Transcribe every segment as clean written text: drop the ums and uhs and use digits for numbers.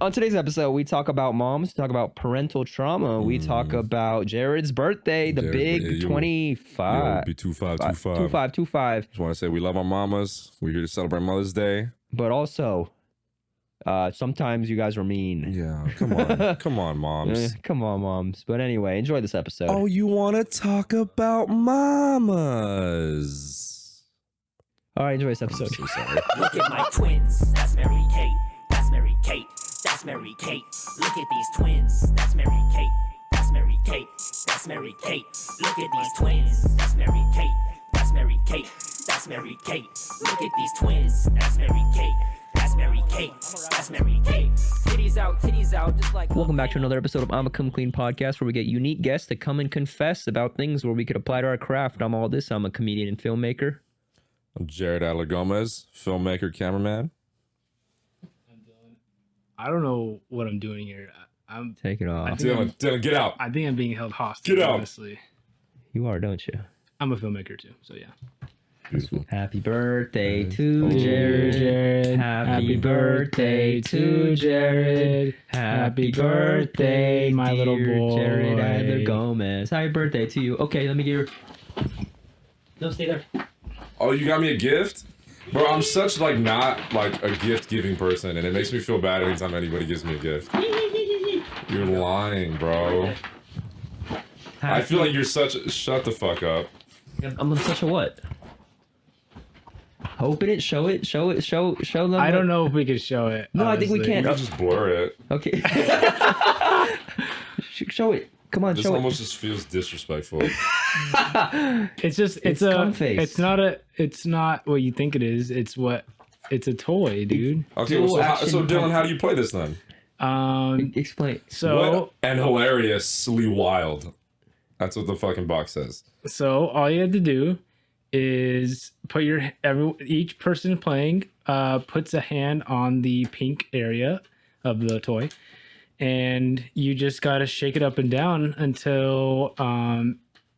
On today's episode, we talk about moms, talk about parental trauma. We talk about Jared's birthday, the big 25. Be 25. Just want to say we love our mamas. We're here to celebrate Mother's Day. But also, sometimes you guys are mean. Yeah, come on, moms. Come on, moms. But anyway, enjoy this episode. Oh, you want to talk about mamas? All right, enjoy this episode. I'm so sorry. Look at my twins. That's Mary Kate. That's Mary Kate. That's Mary Kate. Look at these twins. That's Mary Kate. That's Mary Kate. That's Mary Kate. Look at these twins. That's Mary Kate. That's Mary Kate. That's Mary Kate. Look at these twins. That's Mary Kate. That's Mary Kate. That's Mary Kate. Titties out, just like. Welcome back to another episode of Imma Come Clean podcast, where we get unique guests to come and confess about things where we could apply to our craft. I'm Aldus. I'm a comedian and filmmaker. I'm Jared Adler Gomez, filmmaker, cameraman. I don't know what I'm doing here. I'm Take it off. Dylan, get out. I think I'm being held hostage. Get out. Honestly, You are, don't you? I'm a filmmaker too, so yeah. Beautiful. Happy birthday to Jared. Jared. Happy birthday to Jared. Happy birthday, my little dear boy. Jared Adler Gomez. Happy birthday to you. Okay, let me get your. No, stay there. Oh, you got me a gift? Bro, I'm such not a gift giving person, and it makes me feel bad anytime anybody gives me a gift. You're lying, bro. I feel like you're such. Shut the fuck up. I'm such a what? Open it, show them. I don't know if we can show it. No, I think we honestly. can. You just blur it. Okay. Show it. Come on, This show almost just feels disrespectful. It's just It's a cum face. it's not what you think it is. It's a toy, dude. Okay, well, Dual action so Dylan, pump. how do you play this then? Explain. So What? And hilariously wild. That's what the fucking box says. So all you have to do is put each person playing puts a hand on the pink area of the toy, and you just gotta shake it up and down until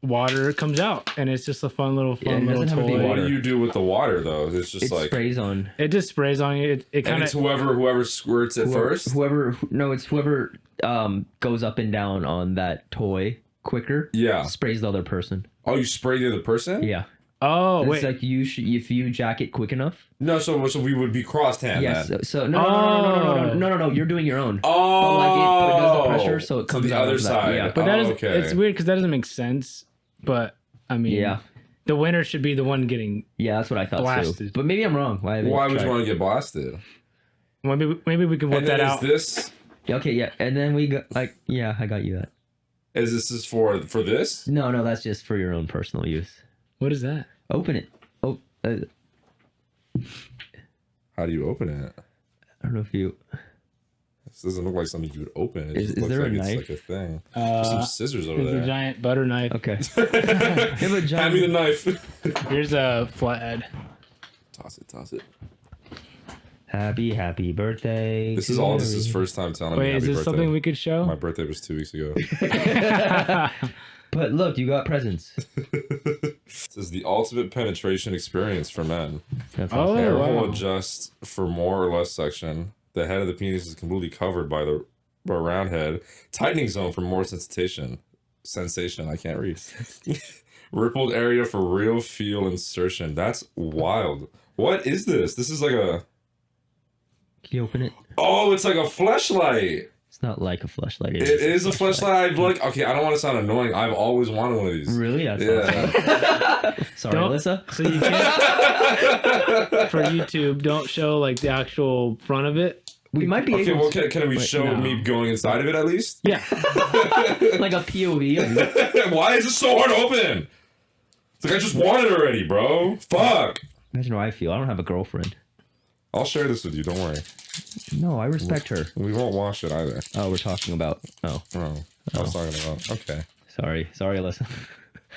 water comes out, and it's just a fun little it doesn't have to be toy. What water. do you do with the water though? It's just It like, sprays on. It just sprays on you. It and kind it's of whoever squirts it first. Whoever goes up and down on that toy quicker. Yeah. Sprays the other person. Oh, you spray the other person? Yeah. oh It's wait like if you jack it quick enough. No, so we would be crossed hand Yes. then. So no. You're doing your own. Oh, But like it does the pressure, so it comes the out other of that. side. Yeah. but that is okay. it's weird because that doesn't make sense. But I mean, Yeah. the winner should be the one getting. Yeah, that's what I thought too. Blasted. But maybe I'm wrong. Why Why would you want to get blasted? Maybe we can work And that then out. is Okay, yeah. And then we got I got you that. this for this? No, that's just for your own personal use. What is that? Open it. Oh, I How do you open it? don't know if you. This doesn't look like something you would open. It Is just looks there a like knife? it's like a thing. There's some scissors over There's a there. giant butter knife. Okay. Hand me the knife. Here's a flathead. Toss it. Happy birthday. This to is all. This is Mary. first time telling me Wait, happy is this birthday. something we could show? My birthday was 2 weeks ago. But look, you got presents. This is the ultimate penetration experience for men. That's Oh, awesome. Air wow. hole adjust for more or less section. The head of the penis is completely covered by the round head. Tightening zone for more sensation. I can't read. Rippled area for real feel insertion. That's wild. What is this? This is like a... Can you open it? Oh, it's like a fleshlight. It's not like a flashlight. It is a fleshlight. Look, okay, I don't want to sound annoying. I've always wanted one of these. Really? That's Yeah. awesome. Sorry, Don't- Alyssa. So you can't for YouTube. Don't show like the actual front of it. We might be Okay, able well, to. can we show no. me going inside of it at least? Yeah. Like a POV. Of you. Why is it so hard to open? It's like I just won it already, bro. Fuck. Imagine how I feel. I don't have a girlfriend. I'll share this with you. Don't worry. No, I respect her. We won't wash it either. Oh, we're talking about. Oh, Oh, I was talking about. Okay. sorry, Alyssa.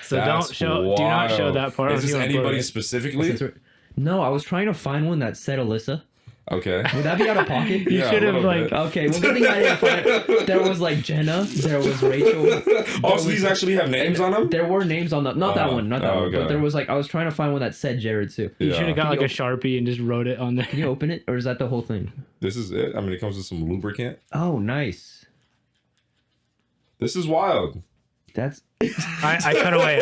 So That's don't show. Do not show wild. that part. Is this You wanna anybody upload it. specifically? No, I was trying to find one that said Alyssa. Okay. Would that be out of pocket? You Yeah, should a have little like. bit. Okay, well, good thing I didn't find it. There was like Jenna, there was Rachel. Also, these actually have names on them? There were names on the not that one, not that one, but okay. there was like I was trying to find one that said Jared too. You should have got Can like you a Sharpie and just wrote it on there. Can you open it, or is that the whole thing? This is it. I mean, it comes with some lubricant. Oh, nice. This is wild. That's I cut away.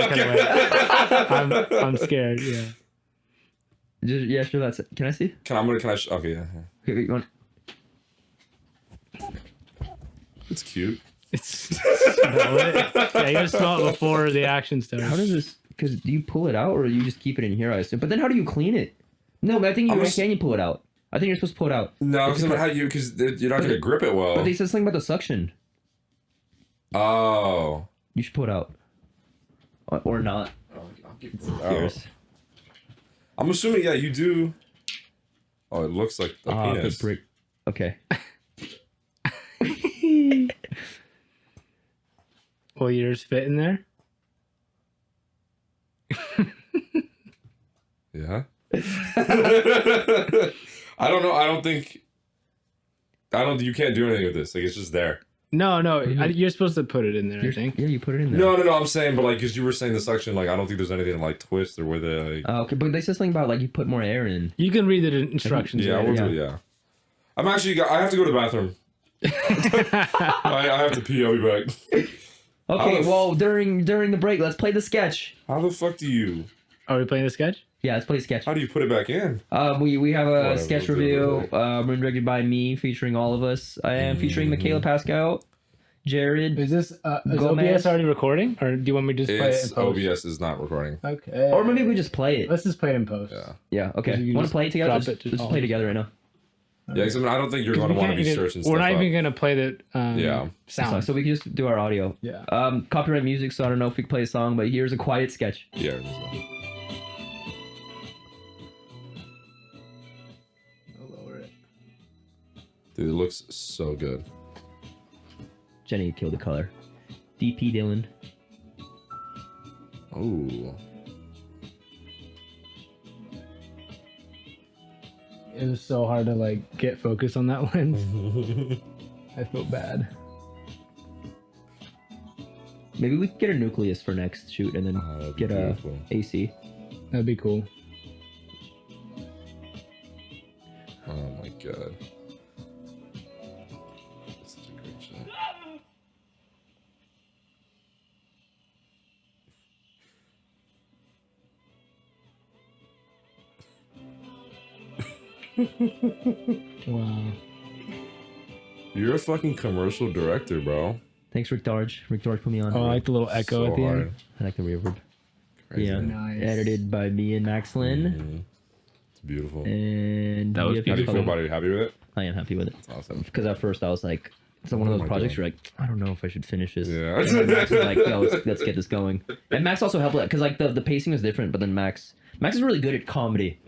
I'm scared. Yeah. yeah, sure. That's it. Can I see? Okay, yeah. Okay, you want? It's cute. It's smell it. Yeah, you gotta smell it before the action starts. How does this? Because do you pull it out, or you just keep it in here? I assume. But then how do you clean it? No, but I think can you pull it out? I think you're supposed to pull it out. No, because you're not gonna grip it well. But they said something about the suction. Oh. You should pull it out, or not. Oh. I'm assuming, yeah, you do. Oh, it looks like a penis. The brick. Okay. Will yours fit in there? Yeah. I don't know. I don't think. You can't do anything with this. Like, it's just there. No. You're supposed to put it in there, I think. Yeah, you put it in there. No. I'm saying, but like, because you were saying the suction, like, I don't think there's anything to like twist or with it. Like, Okay, but they said something about like you put more air in. You can read the instructions. yeah, later. yeah. I'm actually. I have to go to the bathroom. I have to pee. I'll be back. Okay, well during the break, let's play the sketch. How the fuck do you? Are we playing the sketch? Yeah, let's play the sketch. How do you put it back in? We have a Whatever, sketch we'll do it review directed by me, featuring all of us. I am featuring Michaela Pascal, Jared, Is this is Gomez. OBS already recording, or do you want me to just play it in post? OBS is not recording. Okay. or maybe we just play it. Let's just play it in post. Yeah. Yeah, okay. You can Want to just play it together? drop Let's it to just all play of us. together right now. Yeah, because I mean, I don't think you're going to want to be searching stuff We're not up. even gonna play the Yeah. sound. So we can just do our audio. Yeah. Copyright music, so I don't know if we can play a song, but here's a quiet sketch. Yeah. it is, yeah. I'll lower it. Dude, it looks so good. Jenny killed the color. DP Dylan. Ooh. It was so hard to like get focus on that lens. I feel bad. Maybe we could get a nucleus for next shoot and then that'd be get a beautiful. AC. That'd be cool. Oh my god. That's such a great shot. Wow. You're a fucking commercial director, bro. Thanks, Rick Darge. Rick Darge put me on. Oh, I like the little echo So at the hard. end. I like the reverb. Crazy. Yeah. Nice. Edited by me and Max Lynn. Mhm. It's beautiful. And That was we have How do you feel color. about it? Are you happy with it? I am happy with it. It's awesome. Because at first I was like, it's one of Oh those my projects God. you're like, I don't know if I should finish this. Yeah. And then Max was like, yo, let's get this going. And Max also helped because like the pacing was different, but then Max is really good at comedy.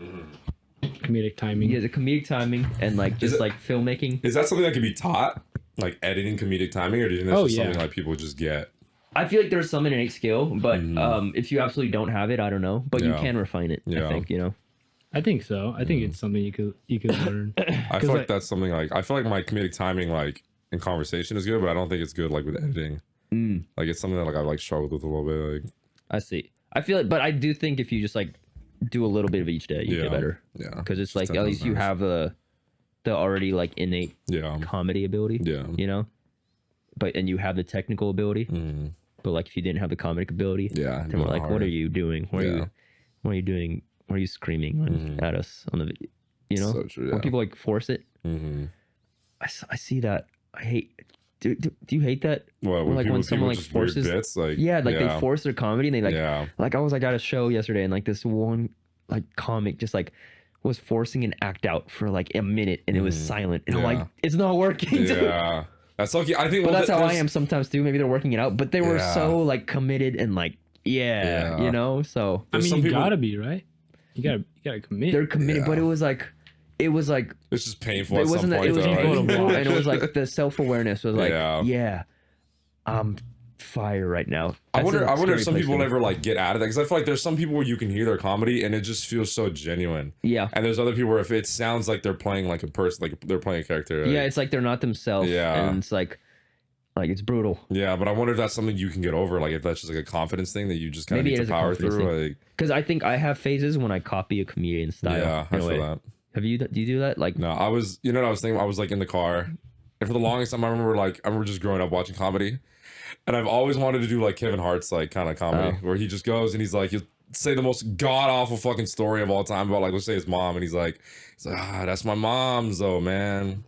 Comedic timing. He has a comedic timing and like just like filmmaking. Is that something that can be taught? Like editing comedic timing? Or do you think that's just something like people just get? I feel like there's some innate skill, but if you absolutely don't have it, I don't know. But you Yeah. can refine it. Yeah. I think, you know. I think so. I think it's something you could learn. I feel like like- that's something like I feel like my comedic timing like in conversation is good, but I don't think it's good like with editing. Like it's something that like I like struggled with a little bit. Like I see. I feel it, but I do think if you just like do a little bit of each day, you get better. Yeah. Because it's Just like 10 at least you times. have the already like innate Yeah. comedy ability. Yeah. You know. But and you have the technical ability. Mhm. But like if you didn't have the comedic ability, Yeah. then we're like, what are you doing? What Yeah. are you doing? Why are you screaming at us on the video? You know, So true, yeah. when people like force it, Mm-hmm. I see that. I hate. Do you hate that? What, Or, like when someone like just weird forces bits, like yeah, like they force their comedy and they like Yeah. like I was like at a show yesterday and like this one like comic just like was forcing an act out for like a minute and it was silent and I'm like Yeah. it's not working. Yeah. That's lucky. I think But well, that's how I there's- am sometimes too. Maybe they're working it out, but they were Yeah. so like committed and like yeah. Yeah. You know. So I There's mean, some you people- gotta be right. You gotta commit. they're committed, but Yeah. it was like It's just painful it at some wasn't that point, it was though, painful right? and it was like the self-awareness was like Yeah. yeah I'm fire right now. I That's a wonder if scary some place people to be. ever like get out of that, because I feel like there's some people where you can hear their comedy and it just feels so genuine. Yeah. And there's other people where if it sounds like they're playing like a person, like they're playing a character. Yeah, like- it's like they're not themselves. Yeah. And it's like it's brutal. Yeah, but I wonder if that's something you can get over. Like if that's just like a confidence thing that you just kind of Maybe need it to is a power confidence through. thing. Like, Because I think I have phases when I copy a comedian style. yeah, I in a way. feel that. Have you? Do you do that? Like, No, I was, you know what I was thinking? I was like in the car, and for the longest time, I remember just growing up watching comedy, and I've always wanted to do like Kevin Hart's like kind of comedy, where he just goes and he's like, he'll say the most god awful fucking story of all time about like, let's say his mom, and he's like, that's my mom's though, man.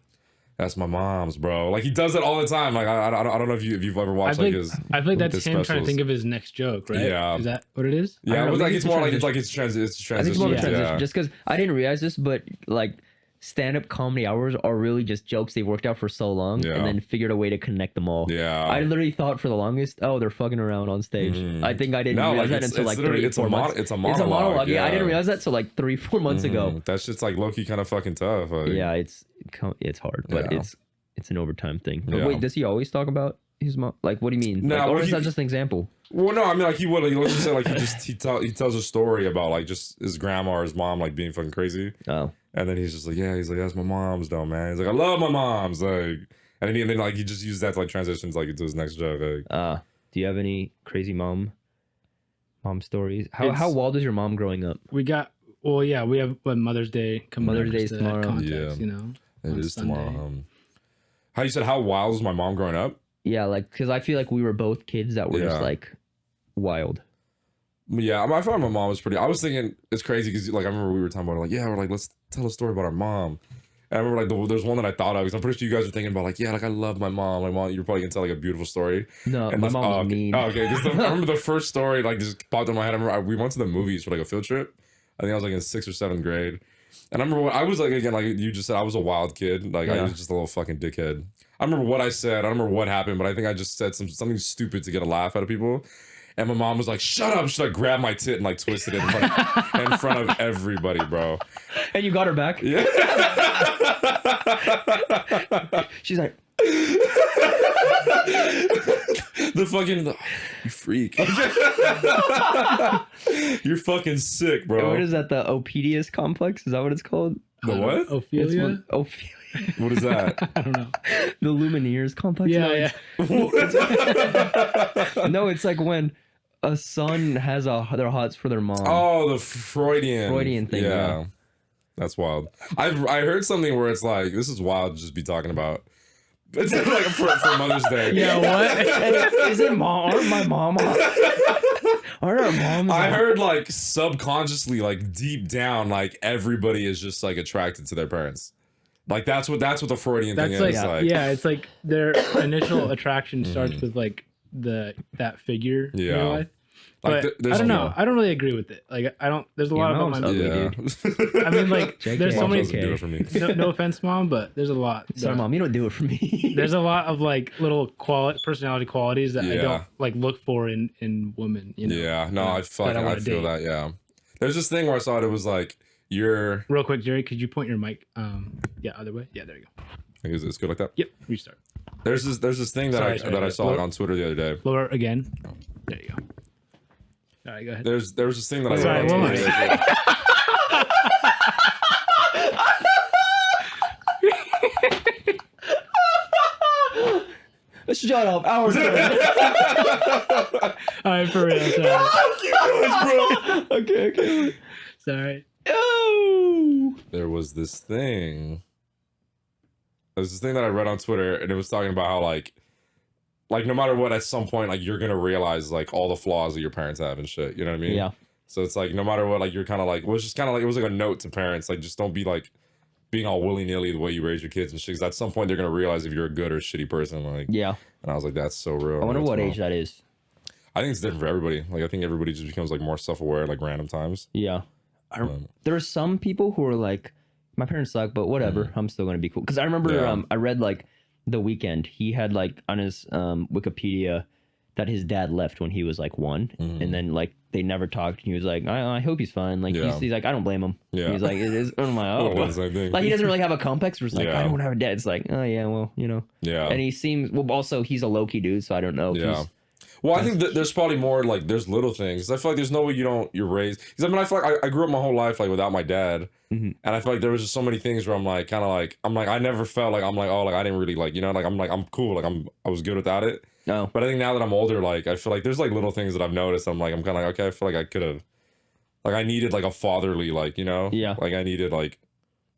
That's my mom's, bro. Like he does it all the time. Like I don't know if you've ever watched I like think, his. I think that's his him trying to specials. think of his next joke, right? Yeah. Is that what it is? Yeah, I don't it was know, like maybe it's it's a more like transition. it's I think it's transition. more of a Yeah. transition. Just because I didn't realize this, but like stand-up comedy hours are really just jokes they worked out for so long Yeah. and then figured a way to connect them all. Yeah. I literally thought for the longest, oh, they're fucking around on stage. I think I didn't No, realize like, that it's- until it's like literally- 3 it's a 4 months. it's a monologue, Yeah, I didn't yeah. realize that till like 3-4 months ago. That shit's like low-key kind of fucking tough. Like, Yeah, it's hard, but Yeah. it's an overtime thing. But Yeah. wait, does he always talk about his mom? Like, what do you mean? No, Like, or well, is he- that just an example? Well, no, I mean, like he would. Like, let's just say, like he tells a story about like just his grandma or his mom like being fucking crazy, Oh, and then he's just like, yeah, he's like, that's my mom's though, man. He's like, I love my mom's, like, and then like he just uses that to like transitions like into his next joke. Like, do you have any crazy mom stories? How It's- wild was your mom growing up? We got. Well, yeah, we have Mother's Day coming. Mother's up, Day's just to that tomorrow. Context, Yeah. you know. it on is Sunday. tomorrow. How you said how wild was my mom growing up? Yeah, like because I feel like we were both kids that were just Yeah. like wild. Yeah, I found my mom was pretty. I was thinking it's crazy because like I remember we were talking about like, yeah, we're like, let's tell a story about our mom. And I remember like there's one that I thought of because I'm pretty sure you guys were thinking about like, yeah, like I love my mom. Like, mom, you're probably gonna tell like a beautiful story. No, And my the- mom was okay. mean. Oh, okay. 'Cause I remember the first story like just popped in my head. I remember we went to the movies for like a field trip. I think I was like in 6th or 7th grade. And I remember what I was like again, like you just said, I was a wild kid. Like I Yeah. was just a little fucking dickhead. I remember what I said. I don't remember what happened, but I think I just said something stupid to get a laugh out of people. And my mom was like, "Shut up!" She like grabbed my tit and like twisted it in front of everybody, bro. And you got her back. Yeah. She's like, The fucking you freak. You're fucking sick, bro. what is that? The Oedipus complex? Is that what it's called? The what? It's Ophelia. when- Ophelia. What is that? I don't know. The Lumineers complex. Yeah, No, yeah. No, it's like when a son has their hots for their mom. Oh, the Freudian thing, yeah. That's wild. I heard something where it's like, this is wild to just be talking about. It's like for Mother's Day. Yeah, what? Is it mom? Aren't my mom hot? Aren't our moms I hot? heard like subconsciously, like deep down, like everybody is just like attracted to their parents. Like that's what the Freudian thing That's is. like, yeah, it's like their initial attraction starts with like that figure in Yeah. your life. Like, But there's I don't know. no- I don't really agree with it. Like I don't. There's a lot about mom's my. ugly. Yeah. dude. I mean, like JK. there's so Mom many. doesn't do it for me. No offense, mom, but there's a lot. Sorry, that- mom, you don't do it for me. There's a lot of like little personality qualities that I Yeah. don't like look for in women. You know? Yeah, no, I that I I wanna feel date. that. Yeah, there's this thing where I saw it. It was like you're. Real quick, Jerry, could you point your mic? Yeah, other way. Yeah, there you go. I think it's good like that. Yep, restart. There's this thing that Sorry, I saw like, lower. on Twitter the other day. Lower again. There you go. All right, go ahead. There was this thing that I Sorry, read on one Twitter. more. the other day. Shut up. Hours. All right, for real. Sorry. Okay. Sorry. Oh. There was this thing. There's this thing that I read on Twitter, and it was talking about how like no matter what, at some point, like you're gonna realize like all the flaws that your parents have and shit. You know what I mean? Yeah. So it's like no matter what, like you're kind of like, well, it's just kind of like it was like a note to parents, like just don't be like being all willy nilly the way you raise your kids and shit. 'Cause at some point, they're gonna realize if you're a good or shitty person. Like, Yeah. and I was like, that's so real. I wonder That's what real. age that is. I think it's different for everybody. Like I think everybody just becomes like more self aware, like random times. Yeah. Um, There are some people who are like, my parents suck, but whatever. I'm still gonna be cool. Because I remember, Yeah. I read like The Weeknd. He had like on his Wikipedia that his dad left when he was like 1, and then like they never talked. And he was like, I hope he's fine. Like Yeah. he's like, I don't blame him. Yeah. He's like, it is. I'm like, I would've done oh. the same thing. Like he doesn't really have a complex. Where it's like, Yeah. I don't have a dad. It's like, oh yeah, well, you know. Yeah. And he seems well. Also, he's a low key dude, so I don't know. If Yeah. he's, Well, I think that there's probably more like there's little things. I feel like there's no way you're raised. Because I mean, I feel like I grew up my whole life like without my dad, and I feel like there was just so many things where I'm like kind of like I never felt like oh like I didn't really like I'm cool I was good without it. No, But I think now that I'm older, like I feel like there's like little things that I've noticed. I'm kind of like okay, I feel like I could have like I needed like a fatherly like yeah. like I needed like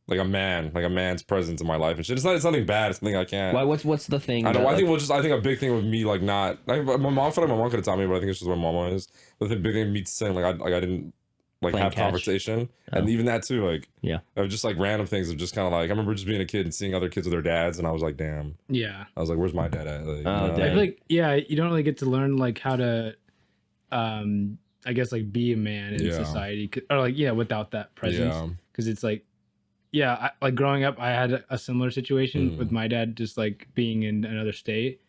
a man's presence in my life and shit. It's nothing bad. It's something I can't. Why? What's the thing? I know. that, I think I think a big thing with me like not like my mom. I feel like my mom could have taught me, but I think it's just what my mom is. But the big thing with me saying like I didn't like Playing have catch. conversation, and even that too like Yeah. of just like random things of just kind of like I remember just being a kid and seeing other kids with their dads, and I was like, damn. Yeah. I was like, where's my dad at? Like, Oh, you know? I dang. feel like you don't really get to learn like how to I guess like be a man in Yeah. society or like without that presence Yeah. because it's like like growing up I had a similar situation with my dad just like being in another state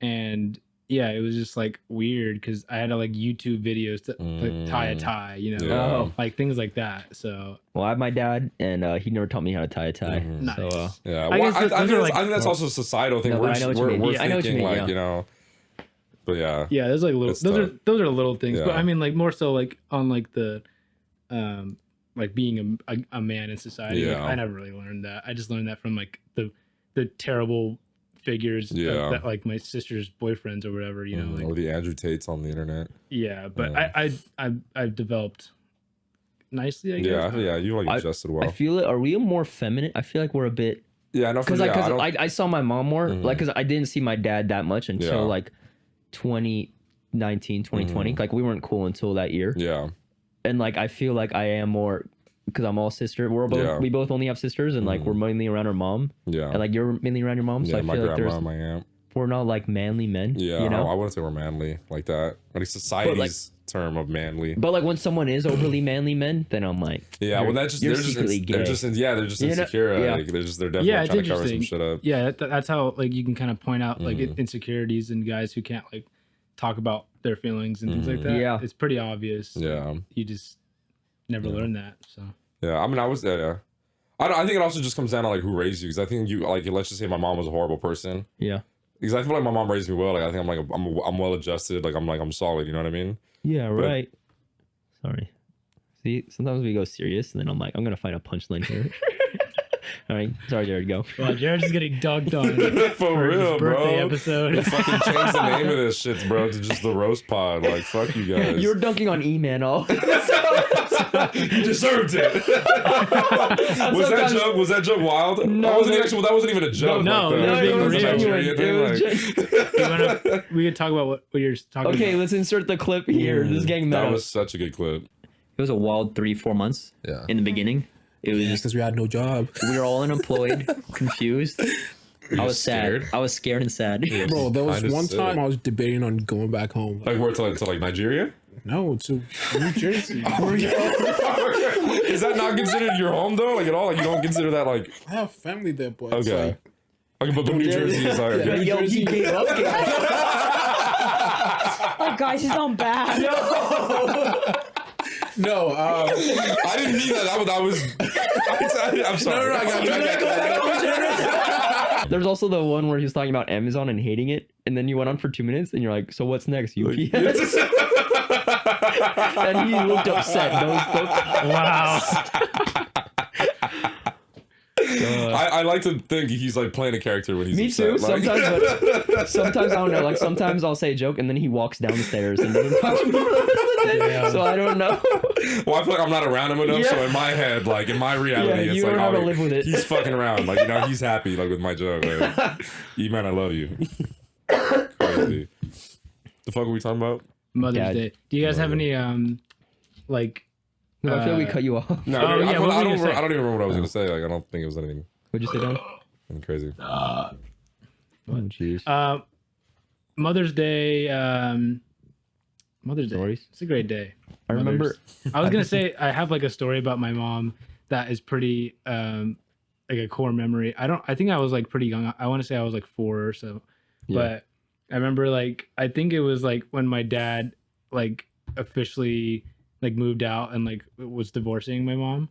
and it was just like weird because I had to like YouTube videos to like, tie a tie, you know, Yeah. like things like that. So Well, I have my dad, and he never taught me how to tie a tie. nice. So Yeah, I well, guess I those think are, that's, like- I think that's also a societal thing. No, but I know what you mean. We're Yeah, I know what you thinking mean, like yeah. but yeah, there's like little It's those tough. are little things, but Yeah. I mean like more so like on like the like being a man in society. Like, Yeah. I never really learned that. I just learned that from like the terrible figures that like my sister's boyfriends or whatever, you know, like or the Andrew Tates on the internet. but I've developed nicely, I guess. Yeah, you like adjusted well. I feel it. Are we more feminine? I feel like we're a bit Yeah, I know. because I don't- I saw my mom more like because I didn't see my dad that much until Yeah. like 2019, 2020. Like we weren't cool until that year, yeah, and like I feel like I am more because I'm all sister. We both only have sisters, and like we're mainly around our mom, yeah, and like you're mainly around your mom. So yeah. I My feel like grandma, my aunt. we're not like manly men. Yeah, you know. I wouldn't say we're manly like that. At least society's term of manly. But like when someone is overly manly men, then I'm like, Yeah, well, that's just you're they're just secretly they're gay. just they're just You know? insecure. Yeah. Like they're definitely Yeah, it's trying to cover some interesting. shit up. Yeah, that's how like you can kind of point out like insecurities in guys who can't like talk about their feelings and things like that. Yeah. It's pretty obvious. Yeah, You just never learn that. So yeah. I mean, I was yeah. I think it also just comes down to like who raised you. Because I think you like let's just say my mom was a horrible person. yeah, Because I feel like my mom raised me well. Like I think I'm well adjusted. I'm solid. You know what I mean? yeah, right. Sorry. See, sometimes we go serious, and then I'm like, I'm gonna find a punchline here. All right, sorry, Jared, go. well, Jared's just getting dogged on For his real, birthday bro. episode. Fucking change the name of this shit, bro, to just the roast pod. Like fuck you guys. You're dunking on E-Man all. You deserved it. Was that joke wild? No, That wasn't even a joke. No, like no, the, it was the genuine. Nigerian It thing, was like, genuine. we could talk about what you're talking Okay, about. let's insert the clip here. This is getting meta. that was such a good clip. It was a wild 3-4 months Yeah. in the beginning. It was just because we had no job. we were all unemployed, confused. I was scared? sad. I was scared and sad. Bro, there was Kinda one sick. time I was debating on going back home. Like where to like Nigeria? No, to New Jersey. Is that not considered your home though? Like at all? Like you don't consider that like I have family there, but it's okay. like, Okay, but New Jersey is like okay. Yo, he gave up. Oh, guys, he's on bad. no, I didn't mean that. I'm sorry. no, I got There's also the one where he was talking about Amazon and hating it, and then you went on for 2 minutes, and you're like, "So what's next, UPS?" And he looked upset. Wow. I like to think he's like playing a character when he's Me upset. too. Like, Sometimes I don't know. Like sometimes I'll say a joke, and then he walks downstairs and doesn't talk to me. So I don't know. well, I feel like I'm not around him enough, so in my head, like in my reality, Yeah, it's you like don't have to oh, live with it. he's fucking around. Like he's happy like with my joke. Like, E-Man, I love you. Crazy. The fuck are we talking about? Mother's Dad. Day. Do you guys have any like No, I feel like we cut you off. No, Oh, dude, yeah, what were you gonna say? I don't even remember what I was gonna say. Like I don't think it was anything What'd you say, Don? crazy. Oh, jeez. Mother's Day? Mother's Day. Stories? It's a great day. I remember. I was gonna say I have like a story about my mom that is pretty like a core memory. I think I was like pretty young. I want to say I was like 4 or so. Yeah. But I remember like I think it was like when my dad like officially like moved out and like was divorcing my mom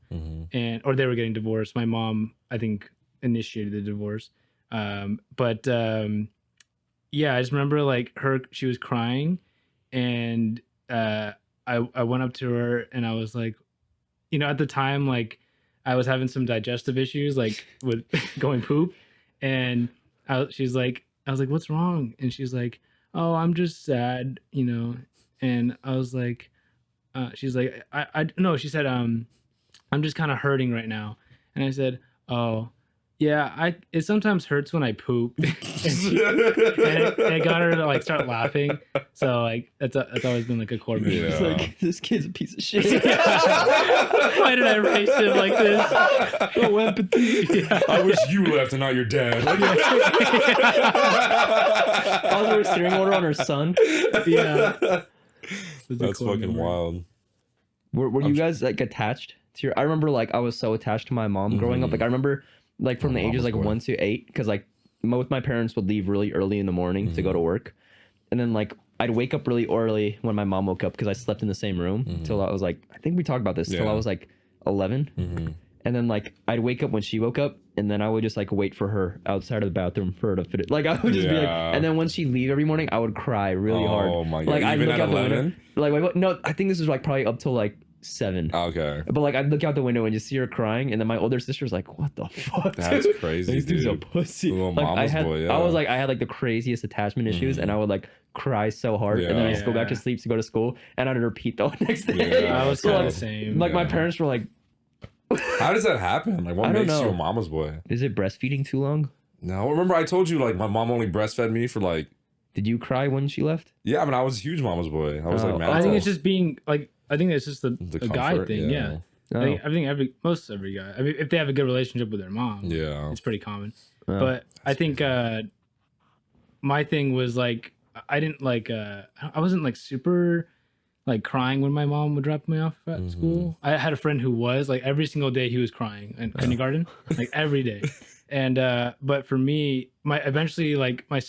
and or they were getting divorced. My mom I think initiated the divorce. Yeah, I just remember like she was crying and I went up to her and I was like, at the time, like I was having some digestive issues, like with going poop, and I was like, what's wrong? And she's like, oh, I'm just sad, and I was like, she's like, no, she said, I'm just kind of hurting right now. And I said, oh, yeah, it sometimes hurts when I poop. and it got her to like start laughing. So like that's always been like a core memory. Yeah. It's like, this kid's a piece of shit. Why did I raise him like this? No empathy. Yeah. I wish you left and not your dad. Also, a steering order on her son. Yeah. That's fucking wild. Were you guys like attached to your? I remember like I was so attached to my mom growing up. Like I remember like from the ages like 1 to 8, because like both my parents would leave really early in the morning to go to work, and then like I'd wake up really early when my mom woke up because I slept in the same room till I was like, I think we talked about this, till I was like 11. And then like I'd wake up when she woke up, and then I would just like wait for her outside of the bathroom for her to fit it. Like I would just be like, and then when she'd leave every morning, I would cry really hard. Oh my god! Like I'd Even look at out the 11? window. Like wait, no, I think this was like probably up till like 7. Okay. But like I'd look out the window and just see her crying, and then my older sister's like, "What the fuck? That's dude? crazy, This dude's a dude. pussy." Little Like mama's boy, yeah. I was like, I had like the craziest attachment issues, and I would like cry so hard, and then I just go back to sleep to go to school, and I'd repeat the next day. Yeah, I was So, kind of like, the same. Like my parents were like, How does that happen? Like, what I don't makes you know. a mama's boy? "Is it breastfeeding too long? No, remember I told you like my mom only breastfed me for like. Did you cry when she left?" Yeah, I mean I was a huge mama's boy. I was Oh, like, mad. I think it's just being like, I think it's just a guy comfort, thing. Yeah. Oh. I think every guy, I mean, if they have a good relationship with their mom, Yeah. it's pretty common. Oh. But I think my thing was like, I didn't like, I wasn't like super like crying when my mom would drop me off at school. I had a friend who was like every single day he was crying in kindergarten, like every day. And but for me, eventually like my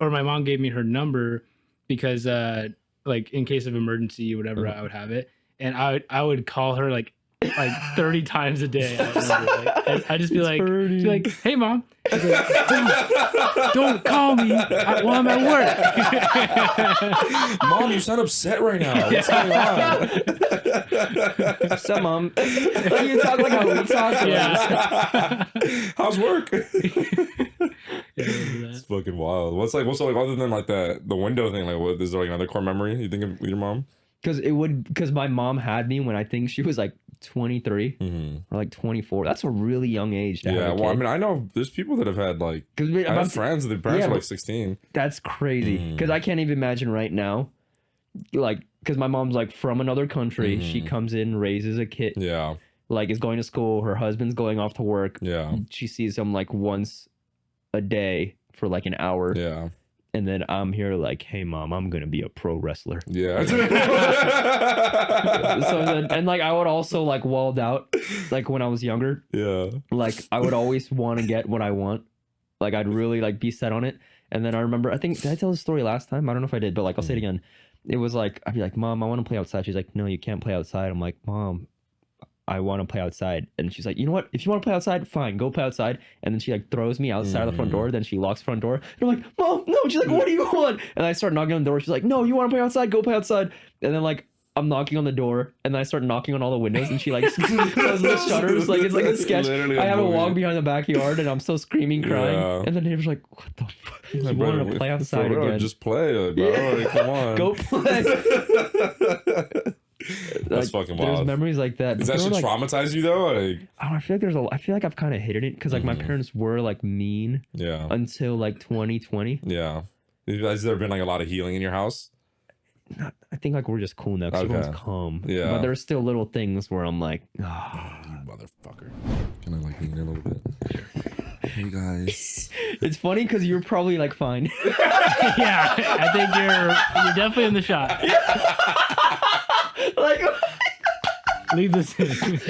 my mom gave me her number because like in case of emergency or whatever, I would have it, and I would call her like 30 times a day. I remember, like, I'd just be like, she'd be like, "Hey mom," I'd be like, don't call me while I'm at work. Mom, you sound upset right now. What's going on? So mom, like, you talk like how we talk. Yeah. How's work? Yeah, It's fucking wild. What's like other than like the window thing? Like, what is there like another core memory you think of with your mom? Because my mom had me when I think she was like 23 or like 24. That's a really young age to have Yeah, a well, I kid. mean, I know there's people that have had like. 'Cause I I'm- have friends that their parents yeah, were like but- 16. That's crazy. Because I can't even imagine right now, like, because my mom's like from another country. She comes in, raises a kid, Yeah, like is going to school. Her husband's going off to work. yeah, She sees him like once a day for like an hour. yeah, And then I'm here like, hey mom, I'm gonna be a pro wrestler. yeah. So then, and like I would also like walled out, like when I was younger. Yeah. Like I would always want to get what I want. Like I'd really like be set on it. And then I remember, I think, did I tell the story last time? I don't know if I did, but like I'll say it again. It was like, I'd be like, Mom, I want to play outside. She's like, no, you can't play outside. I'm like, Mom, I want to play outside. And she's like, you know what? If you want to play outside, fine, go play outside. And then she like throws me outside of the front door. Then she locks the front door. And I'm like, Mom, no. She's like, what do you want? And I start knocking on the door. She's like, no, you want to play outside? Go play outside. And then like I'm knocking on the door, and then I start knocking on all the windows, and she like closes the shutters. Like it's like a sketch. Literally a I have a movie. walk behind the backyard, and I'm still screaming, crying. Yeah. And the neighbor's like, what the fuck? You Like, wanted bro, to play for outside real, again. Just play, like, bro. Yeah. Like, come on. Go play. That's fucking There's wild. memories like that. Does But that there shit were, like, traumatize you though? Like, I feel like I feel like I've kind of hidden it because like my parents were like mean yeah, until like 2020. yeah. Has there been like a lot of healing in your house? I think like we're just cool now because Okay. everyone's calm. Yeah. But there's still little things where I'm like, Oh, you motherfucker. Can I like lean in a little bit? Hey guys. it's funny because you're probably like fine. Yeah, I think you're definitely in the shot. Like, Leave this in.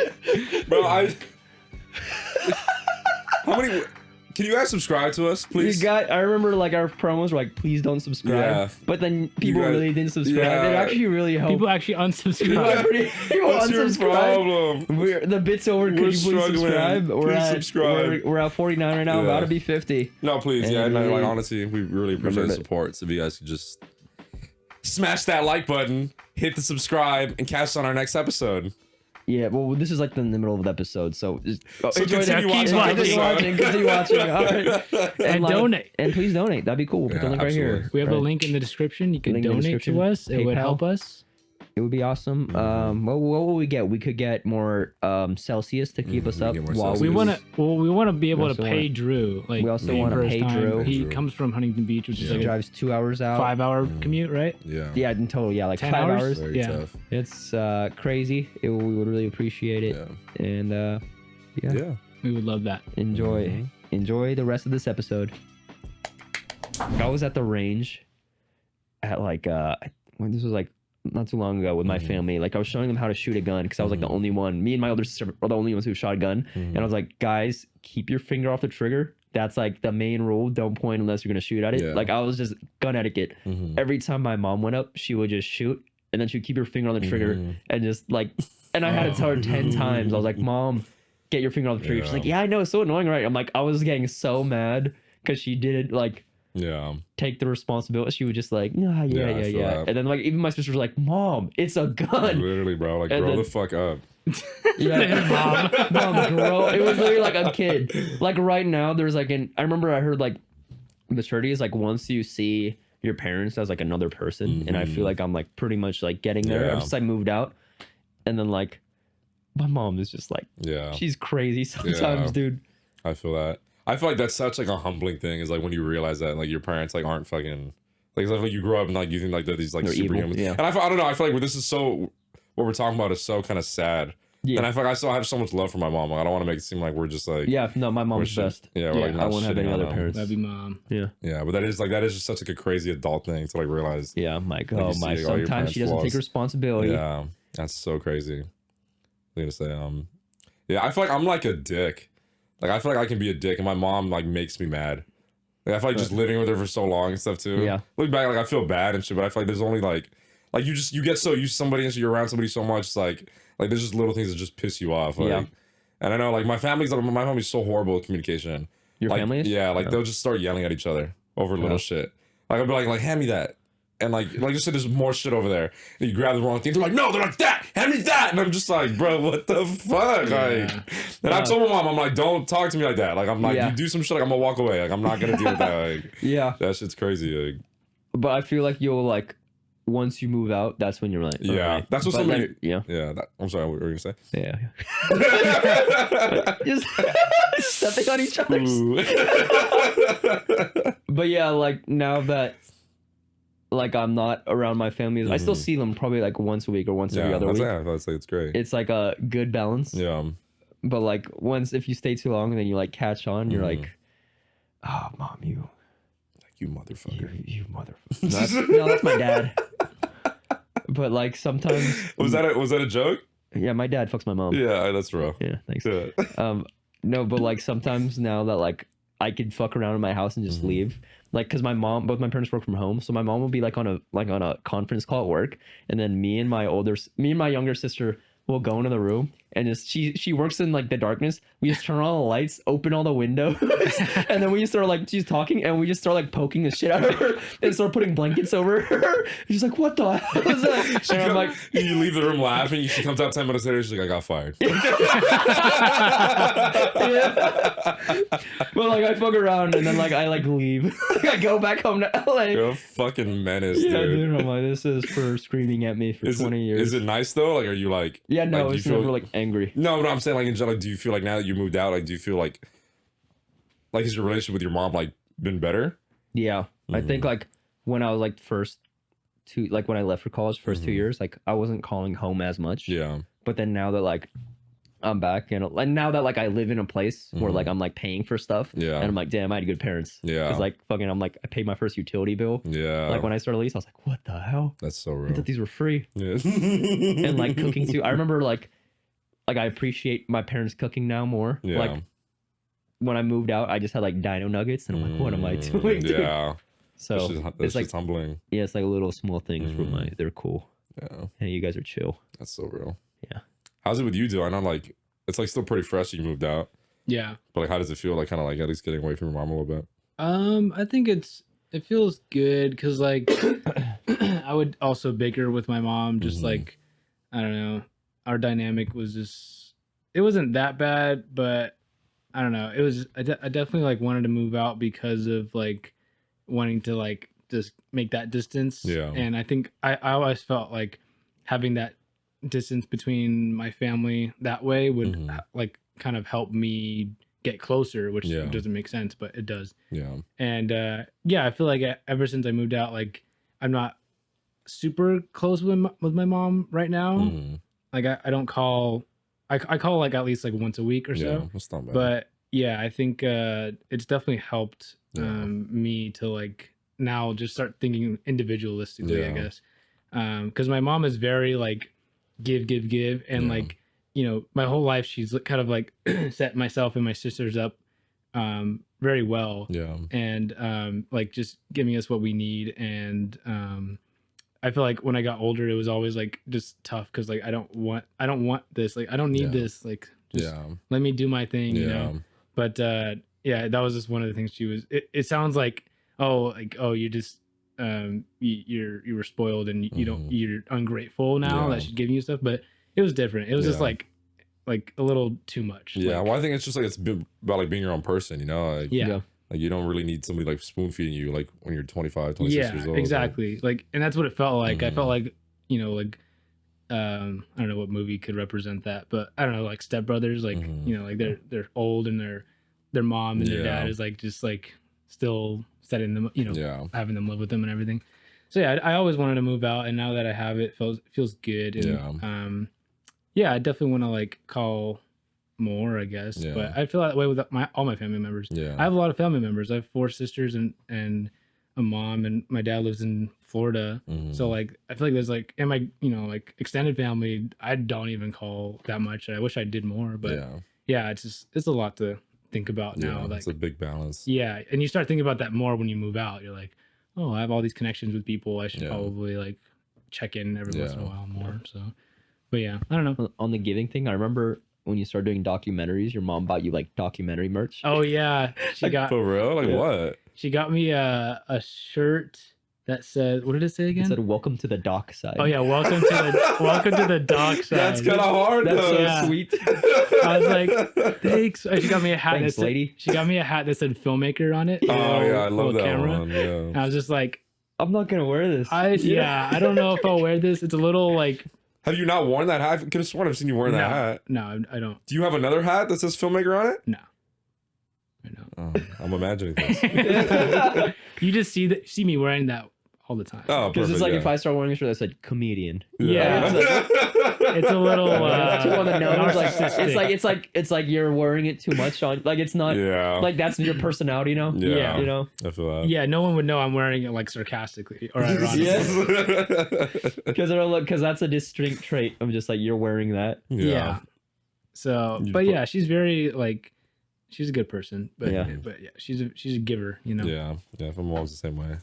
Bro, how many? Can you guys subscribe to us, please? I remember like our promos were like, please don't subscribe. Yeah. But then people guys- really didn't subscribe. Yeah. It actually really helped. People actually People unsubscribe. What's your unsubscribe. problem? The bit's over. Could We're you please struggling. subscribe? Please subscribe. We're at 49 right now, Yeah. about to be 50. No, please. And yeah, no, really- like honestly, we really appreciate the Remember that- support. So if you guys could just smash that like button, hit the subscribe, and catch us on our next episode. Yeah, well, this is like in the middle of the episode, so just continue watching. Continue watching. All right. And like, donate. And please donate. That'd be cool. We'll put the link right here. We have right. a link in the description. You can Link in the donate description. to us. It would PayPal. help us. It would be awesome. What will we get? We could get more Celsius to keep us we up get more while Celsius. We want to be able to also pay wanna- Drew. Like we also the wanna first pay time. Drew. He Drew. comes from Huntington Beach, which is he like drives 2 hours a out. 5-hour commute, right? Yeah. Yeah, in total, yeah, like 10 5 hours? hours. Very Yeah. tough. It's crazy. We would really appreciate it. Yeah. And Yeah. We would love that. enjoy the rest of this episode. I was at the range at like when this was like not too long ago with my family. Like I was showing them how to shoot a gun because I was like the only one. Me and my older sister were the only ones who shot a gun. And I was like, guys, keep your finger off the trigger. That's like the main rule. Don't point unless you're gonna shoot at it. Yeah. Like I was just gun etiquette. Every time my mom went up, she would just shoot, and then she'd keep her finger on the trigger and just like. And I had to tell her 10 times. I was like, Mom, get your finger on the trigger. She's like, yeah, I know. It's so annoying, right? I'm like, I was getting so mad because she didn't like take the responsibility. She was just like, Yeah, I feel yeah. that. And then like even my sister was like, Mom, it's a gun. Literally, bro. Like, And grow then- the fuck up. Yeah, mom, grow. It was literally like a kid. Like right now, there's like I remember I heard like maturity is like once you see your parents as like another person, and I feel like I'm like pretty much like getting there. Yeah. I'm just I moved out, and then like my mom is just like she's crazy sometimes, dude. I feel that. I feel like that's such like a humbling thing. Is like when you realize that like your parents like aren't fucking like, it's like you grow up and like you think like they're these like They're evil, superhumans. yeah. And I don't know. I feel like this is so what we're talking about is so kind of sad. Yeah. And I feel like I still have so much love for my mom. Like, I don't want to make it seem like we're just like Yeah, no, my mom's we're best. Yeah, we're like I not won't have shitting any on other them. parents. Love you, Mom. Yeah. Yeah, but that is just such like a crazy adult thing to like realize. Yeah, I'm like, Like, you oh see, my, like, all your sometimes she doesn't parents' take flaws. responsibility. Yeah, that's so crazy. I'm gonna say, yeah, I feel like I'm like a dick. Like I feel like I can be a dick, and my mom like makes me mad. Like I feel like just living with her for so long and stuff too. Yeah. Look back, like I feel bad and shit, but I feel like there's only like you get so used to somebody and so you're around somebody so much, it's like there's just little things that just piss you off. Like, Yeah. And I know like my family's so horrible with communication. Your Like, family is? Yeah, like they'll just start yelling at each other over little shit. Like I'll be like hand me that. And like you said, there's more shit over there. And you grab the wrong thing. They're like, no, they're like that. Hand me that. And I'm just like, bro, what the fuck? Like, and I told my mom, I'm like, don't talk to me like that. Like, I'm like, Yeah. you do some shit, like I'm gonna walk away. Like, I'm not gonna deal with that. Like, Yeah. that shit's crazy. Like, But I feel like you'll like once you move out, that's when you're like, yeah, alright. that's what But somebody. then- yeah. Yeah, I'm sorry. What were you gonna say? Yeah. Just stepping on each other's. Ooh. But yeah, like now that like I'm not around my family, I still see them probably like once a week or once every Yeah, other that's week. yeah, that's like it's great. It's like a good balance. Yeah, But like once if you stay too long and then you like catch on, you're Mhm. like, oh mom, you motherfucker. you motherfucker. No, that's my dad. But like sometimes Was that a joke? yeah, my dad fucks my mom. Yeah, that's real. Yeah, thanks. Yeah. No, but like sometimes now that like I could fuck around in my house and just Mm-hmm. leave, like because both my parents work from home, so my mom will be like on a conference call at work, and then me and my younger sister will go into the room and just she works in like the darkness. We just turn on all the lights, open all the windows, and then we just start like she's talking and we just start like poking the shit out of her and start putting blankets over her. She's like, "What the hell is that?" And I'm like, you leave the room laughing. She comes out 10 minutes later. She's like, I got fired. yeah. But like I fuck around and then like I like leave. I go back home to LA. You're a fucking menace, Yeah, dude. dude. I'm like, this is for screaming at me for 20 years. Is it nice though? Like, are you like? Yeah, no, like, do you it's feel- never like angry. No, but I'm saying like in general, like, do you feel like now that you moved out, like, do you feel like has your relationship with your mom like been better? Yeah, I think like when I was like when I left for college, 2 years, like I wasn't calling home as much. Yeah. But then now that like I'm back and now that like I live in a place where like I'm like paying for stuff. Yeah. And I'm like, damn, I had good parents. Yeah. Because like fucking, I'm like, I paid my first utility bill. Yeah. Like when I started lease, I was like, what the hell? That's so I real. thought these were free. Yeah. And like cooking too. I remember like I appreciate my parents cooking now more. Yeah. Like when I moved out, I just had like dino nuggets and I'm like, what am I doing? Dude? Yeah. So That's it's like, just humbling. yeah, it's like little small things where they're cool. Yeah. Hey, you guys are chill. That's so real. Yeah. How's it with you, dude? I know like it's like still pretty fresh. You moved out, Yeah. but like how does it feel? Like kind of like at least getting away from your mom a little bit. I think it feels good because like I would also bicker with my mom. Just like, I don't know, our dynamic was just, it wasn't that bad, but I don't know. It was, I definitely like wanted to move out because of like wanting to like just make that distance. Yeah. And I think I always felt like having that distance between my family that way would like kind of help me get closer, which doesn't make sense, but it does. Yeah. And I feel like ever since I moved out, like I'm not super close with my mom right now. Like I don't call, I call like at least like once a week or so. Yeah, that's not bad. But yeah, I think it's definitely helped me to like now just start thinking individualistically, I guess. Because my mom is very like give, and like, you know, my whole life she's kind of like set myself and my sisters up very well. Yeah. And like just giving us what we need. And I feel like when I got older, it was always like just tough because like I don't want this. Like I don't need this. Like just let me do my thing, you know. But that was just one of the things she was. It sounds like you just you were spoiled and you're ungrateful now that she's giving you stuff. But it was different. It was just like a little too much. Yeah. Like, Well, I think it's just like it's about like being your own person, you know. Like, Like you don't really need somebody like spoon feeding you like when you're 25, 26 years old. Exactly. Like, and that's what it felt like. I felt like, you know, like I don't know what movie could represent that, but I don't know, like Step Brothers, like you know, like they're old and their mom and their dad is like just like still setting them, you know, having them live with them and everything. So yeah, I always wanted to move out, and now that I have it, feels good. And I definitely want to like call more, I guess. But I feel that way with all my family members. I have a lot of family members. I have 4 sisters and a mom, and my dad lives in Florida. So like I feel like there's like, and my, you know, like extended family I don't even call that much. I wish I did more, but it's a lot to think about now. Like it's a big balance. Yeah. And you start thinking about that more when you move out. You're like, oh, I have all these connections with people. I should probably like check in every once in a while more. So but yeah, I don't know. On the giving thing, I remember when you started doing documentaries, your mom bought you like documentary merch. Oh yeah, she got for real. Like what? She got me a shirt that said, what did it say again? It said, "Welcome to the dock side." Oh yeah, welcome to the dock side. That's kind of hard. That's though. so sweet. I was like, thanks. She got me a hat. Thanks, lady. She got me a hat that said filmmaker on it. Oh yeah, I love that camera. One. Yeah. And I was just like, I'm not gonna wear this. I don't know if I'll wear this. It's a little like. Have you not worn that hat? I could have sworn I've seen you wearing that hat. No, I don't. Do you have another hat that says filmmaker on it? No. I don't. Oh, I'm imagining this. You just see me wearing that all the time. Oh, because it's like if I start wearing a shirt that said comedian. Yeah. It's a little too on the nose. Like it's like you're wearing it too much on. Like it's not. Yeah. Like that's your personality, you know. Yeah. You know. I feel that. Yeah. No one would know I'm wearing it like sarcastically or ironically. Because that's a distinct trait. I'm just like, you're wearing that. Yeah. So, but yeah, she's very like, she's a good person. But yeah, she's a giver. You know. Yeah. Yeah. My mom's the same way.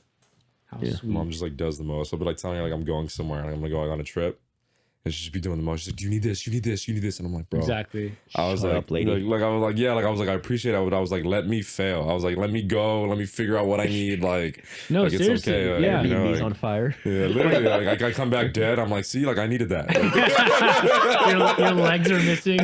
How sweet. Mom just like does the most. I'll be like telling her like I'm going somewhere and I'm gonna go like, on a trip. And she'd just be doing the most. She's like, "Do you need this? You need this? You need this?" And I'm like, "Bro." Exactly. I was like, lady. Like I was like, yeah, like I was like, I appreciate it, but I was like, let me fail. I was like, let me go, let me figure out what I need. Like, no, like, seriously, it's okay. Like, yeah, you know, like, on fire. Yeah, literally. Like I come back dead. I'm like, see, like I needed that. your legs are missing.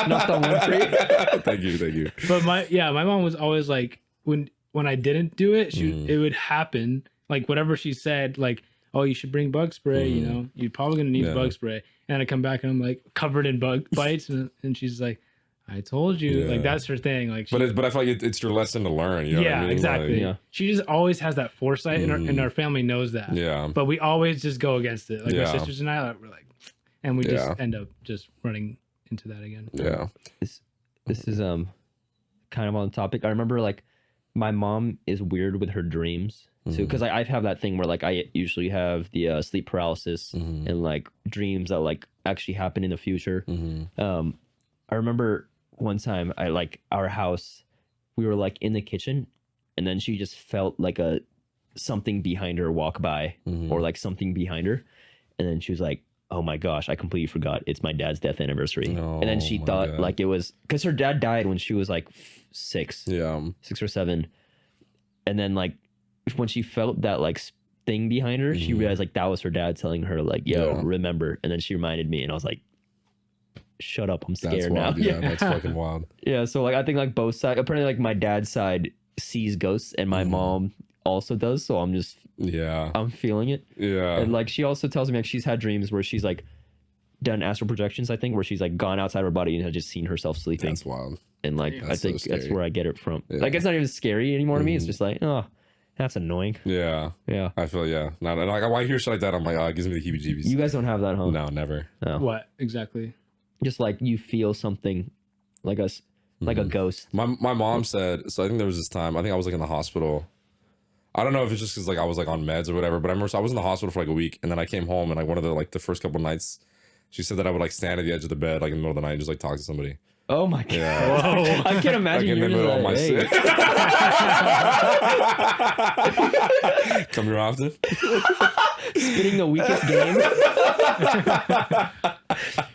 Not the one free. Thank you. But my mom was always like, when I didn't do it, it would happen. Like whatever she said, like, oh, you should bring bug spray, you know, you're probably gonna need bug spray. And I come back and I'm like covered in bug bites, and she's like, I told you. Like that's her thing. Like, but I feel like it's your lesson to learn. You know what I mean? Exactly. Like, she just always has that foresight, and our family knows that. Yeah. But we always just go against it. Like my sisters and I, we're like, and we just end up just running into that again. Yeah. This is kind of on topic. I remember like my mom is weird with her dreams. So, because I have that thing where like I usually have the sleep paralysis and like dreams that like actually happen in the future. I remember one time I like our house, we were like in the kitchen, and then she just felt like something behind her walk by or like something behind her, and then she was like, "Oh my gosh, I completely forgot. It's my dad's death anniversary." Oh, and then she thought like it was because her dad died when she was like 6 or 7, and then like when she felt that like thing behind her, she realized like that was her dad telling her like, yo, Yeah. remember. And then she reminded me, and I was like, shut up, I'm That's scared now. wild. Yeah, that's fucking wild. Yeah, so like I think like both sides, apparently like my dad's side sees ghosts and my mom also does, so I'm feeling it. Yeah. And like she also tells me like she's had dreams where she's like done astral projections, I think, where she's like gone outside her body and has just seen herself sleeping. That's wild. And like Damn. I That's so think that's scary. where I get it from. Yeah. Like it's not even scary anymore to me. It's just like, oh, that's annoying. Yeah. Yeah. I feel no, like when I hear shit like that, I'm like, oh, it gives me the heebie-jeebies. You guys don't have that, huh? No, never. No. What exactly? Just like you feel something like us, like a ghost. My mom said, so I think there was this time, I think I was like in the hospital. I don't know if it's just because like I was like on meds or whatever, but I remember I was in the hospital for like a week, and then I came home, and like one of the first couple nights, she said that I would like stand at the edge of the bed like in the middle of the night and just like talk to somebody. Oh my god! Yeah. I can't imagine Like in the you're middle of just my like, hey. sit. Come here often. Spitting the weakest game.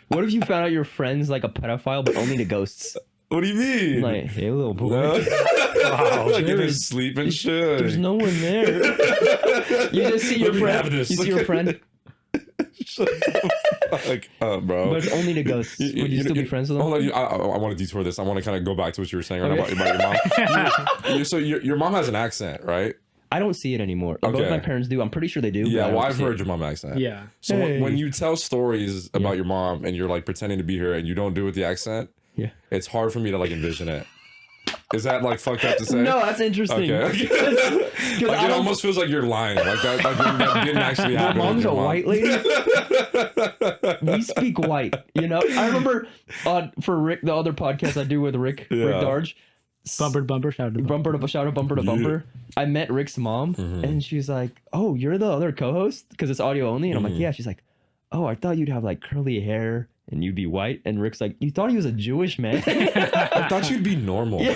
What if you found out your friend's like a pedophile, but only to ghosts? What do you mean? Like, hey, little boy. No. Like in there his is- sleep and shit. There's no one there. You just see your Let me friend. have this. You see your friend, Shut the fuck up, bro. but it's only to ghosts. Would you still be friends with them? Hold on, I want to detour this. I want to kind of go back to what you were saying right Okay. now about your mom. So your mom has an accent, right? I don't see it anymore. Both Okay. my parents do. I'm pretty sure they do. Yeah, but I well, don't I've see heard it. your mom accent. Yeah. So Hey. when you tell stories about your mom and you're like pretending to be her and you don't do it with the accent, Yeah. it's hard for me to like envision it. Is that like fucked up to say? No, that's interesting. Okay. Because Like, it almost feels like you're lying. Like that didn't actually Your happen. with mom's your a mom. white lady. We speak white, you know. I remember for Rick, the other podcast I do with Rick Darge, Bumper to bumper, shout out to bumper to shout out, bumper to bumper. I met Rick's mom, and she's like, "Oh, you're the other co-host because it's audio only." And I'm like, "Yeah." She's like, "Oh, I thought you'd have like curly hair and you'd be white." And Rick's like, "You thought he was a Jewish man?" I thought you'd be normal. Yeah,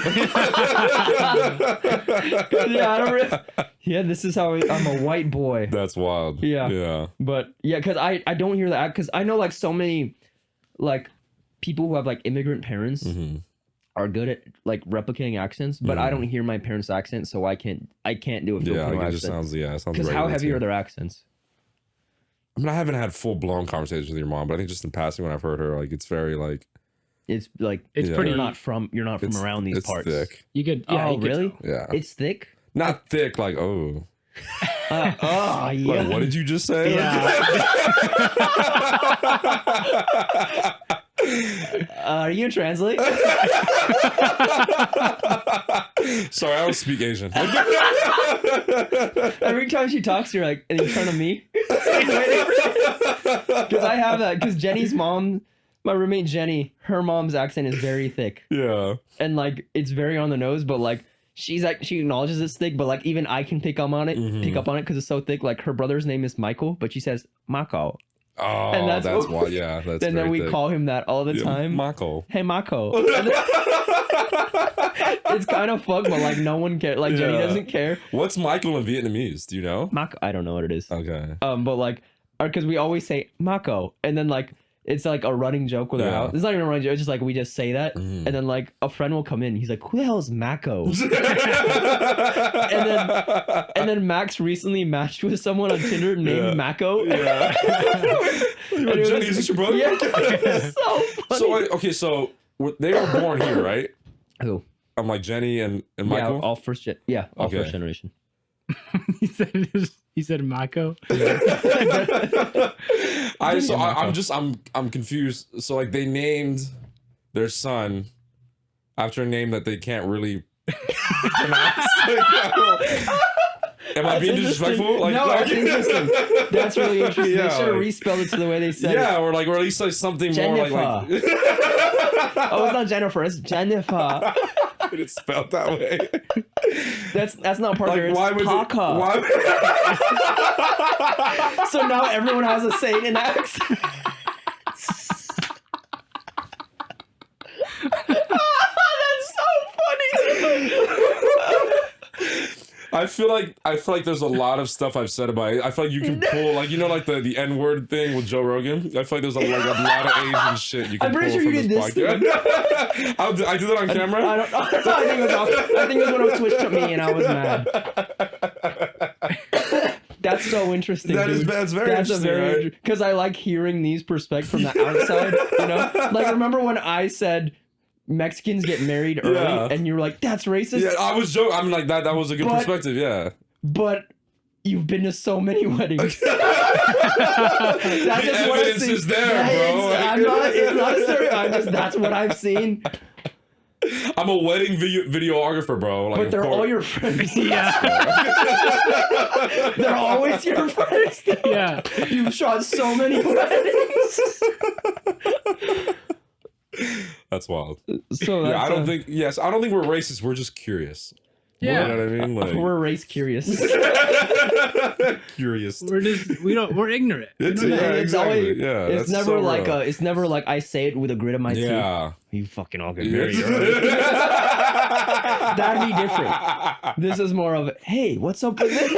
I don't really, yeah. This is how I'm a white boy. That's wild. Yeah. Yeah. But yeah, because I don't hear that because I know like so many like people who have like immigrant parents are good at like replicating accents, but I don't hear my parents' accent, so I can't do a Filipino Yeah, like, it accent. just sounds it sounds Because how regular, heavy too. are their accents? I mean, I haven't had full blown conversations with your mom, but I think just in passing when I've heard her, like it's very like It's like It's Yeah. pretty. you're not from around these it's parts. thick. You could. Yeah. Oh you could really? tell. Yeah. It's thick. Not thick, like oh. Oh yeah. Like, what did you just say? Are you gonna translate? Sorry, I don't speak Asian. Every time she talks, you're like, and you turn to me. Because I have that. Because Jenny's mom, my roommate Jenny, her mom's accent is very thick, Yeah. and like it's very on the nose. But like she acknowledges it's thick, but like even I can pick up on it because it's so thick. Like her brother's name is Michael, but she says Mako. Oh, And that's that's why. Yeah, that's. And then very we thick. call him that all the time. Mako. Hey Mako. And then- it's kind of fucked, but like no one cares. Like Jenny Yeah. doesn't care. What's Michael in Vietnamese? Do you know? Mako, I don't know what it is. Okay. But like, because we always say Mako, and then like it's like a running joke with our Yeah. house. It's not even a running joke. It's just like we just say that, and then like a friend will come in. He's like, "Who the hell is Mako?" and then Max recently matched with someone on Tinder named Mako. Yeah. And it was Jenny, is this your brother? Yeah, it's so funny. So okay, so they were born here, right? Who? I'm like Jenny and Yeah, Michael. all first gen. Yeah, all Okay. first generation. He said Mako. I'm confused. So like they named their son after a name that they can't really pronounce. Am I being disrespectful? Like, No, that's interesting. That's really interesting. Yeah, They should have like- respelled it to the way they said it. yeah, or at least like something more like Oh, it's not Jennifer. It's Jennifer. it's spelled that way. That's not part of Like it. why It's would Paka. why? So now everyone has a Satan accent. That's so funny. I feel like there's a lot of stuff I've said about it. I feel like you can pull like like the N-word thing with Joe Rogan. I feel like there's a lot of Asian shit you can I'm pull pretty sure from you did this this podcast. I did it on camera. I don't. I think it was when it was switched to me and I was mad. That's so interesting. That's very interesting, right? Because I like hearing these perspectives from the outside. You know, like remember when I said Mexicans get married early, Yeah. and you were like, "That's racist." Yeah, I was joking. I'm like that was a good perspective. Yeah. But you've been to so many weddings. The evidence is there, bro. It's not a stereotype. That's what I've seen. I'm a wedding videographer, bro. Like, But they're all your friends. Yeah. They're always your friends. Yeah. You've shot so many weddings. That's wild. So Yeah, I don't think we're racist. We're just curious. Yeah. You know what I mean? Like, we're race curious. curious. We're ignorant. It's, Yeah, yeah, it's exactly. always- Yeah, It's that's never so like real. it's never like I say it with a grit of my teeth. Yeah. You fucking all get married. early. That'd be different. This is more of, hey, what's up with this?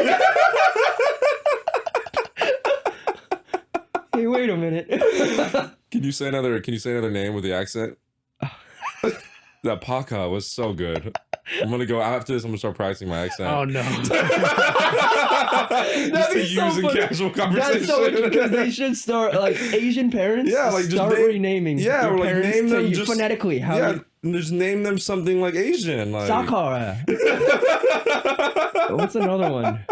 Hey, wait a minute. Can you say another name with the accent? That Paca was so good. I'm gonna go after this. I'm gonna start practicing my accent. Oh no. Just to use in casual conversation. That's so because they should start like Asian parents. Yeah, like, just start name- renaming. yeah, your or, like, parents name to them you just- phonetically. How Yeah, and just name them something like Asian. Like Sakura. What's another one?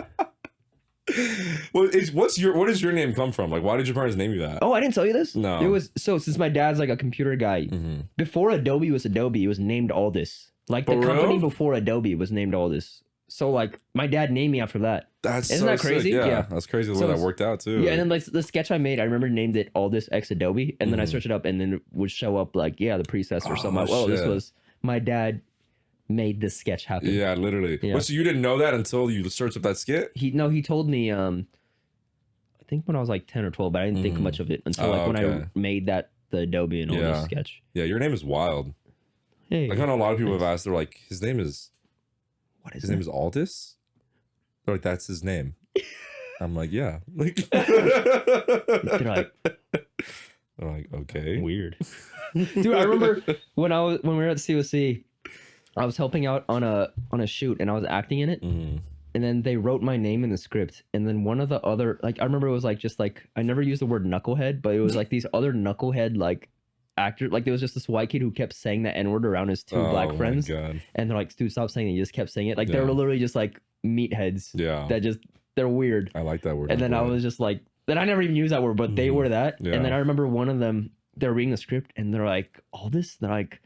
what is your name come from? Like, why did your parents name you that? Oh, I didn't tell you this. No. It was since my dad's like a computer guy. Mm-hmm. Before Adobe was Adobe, it was named Aldus. Like the For company real? before Adobe was named Aldus. So like my dad named me after that. That's Isn't so that crazy? Sick. Yeah, Yeah. that's crazy the So way that it's- worked out too. Yeah, and then like the sketch I made, I remember named it Aldus X Adobe, and then I searched it up, and then it would show up like the presets or something. Like, oh, this shit. was my dad made this sketch happen. Yeah, literally. Yeah. But so you didn't know that until you searched up that skit? He told me I think when I was like 10 or 12, but I didn't think much of it until like when I okay. made the Adobe and all Yeah. this sketch. Yeah, your name is wild. Hey, Like I know a lot of people have asked, they're like, his name is Aldus? They're like, that's his name. I'm like, yeah. Like, They're like, they're like, okay. weird. Dude, I remember when we were at COC, I was helping out on a shoot and I was acting in it. Mhm. And then they wrote my name in the script. And then one of the other, like, I remember it was like, just like, I never used the word knucklehead, but it was like these other knucklehead, like, actor. Like, there was just this white kid who kept saying that N-word around his two black Oh, friends. my God. And they're like, dude, stop saying it. You just kept saying it. Like, they were Yeah. literally just like meatheads Yeah. that just, they're weird. I like that word. And then I was just like, then I never even used that word, but they were that. Yeah. And then I remember one of them, they're reading the script and they're like, all this? They're like,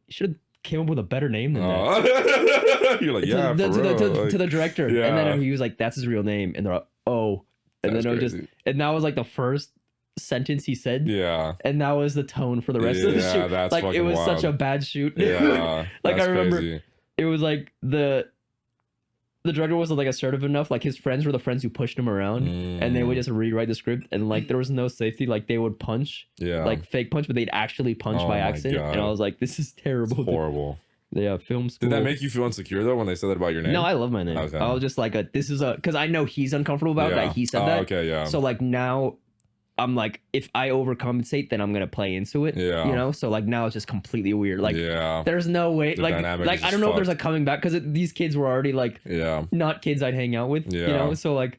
you should have came up with a better name than that. Oh. You're like, yeah, to, for to, real. to, Like, to the director. yeah. And then he was like, that's his real name. And they're like, oh. And That's then it was just, crazy. and that was like the first sentence he said. yeah. And that was the tone for the rest of the Yeah, shoot. that's Like, it fucking was such a wild. bad shoot. Yeah. Like, I that's remember crazy. it was like the director wasn't like assertive enough. Like, his friends were the friends who pushed him around. And they would just rewrite the script. And like, there was no safety. Like, they would punch. Yeah. Like, fake punch, but they'd actually punch Oh by my accident. And I God. was like, this is terrible. horrible. Yeah, film school. Did that make you feel insecure though when they said that about your name? No, I love my name. Okay. I was just like, because I know he's uncomfortable about Yeah. that. He said Oh, that. okay, yeah. So like now, I'm like, if I overcompensate, then I'm gonna play into it. Yeah. You know. So like now it's just completely weird. Like yeah. there's no way. The Like dynamic is I don't just know if there's a fucked. coming back because these kids were already like Yeah. not kids I'd hang out with. You Yeah. know. So like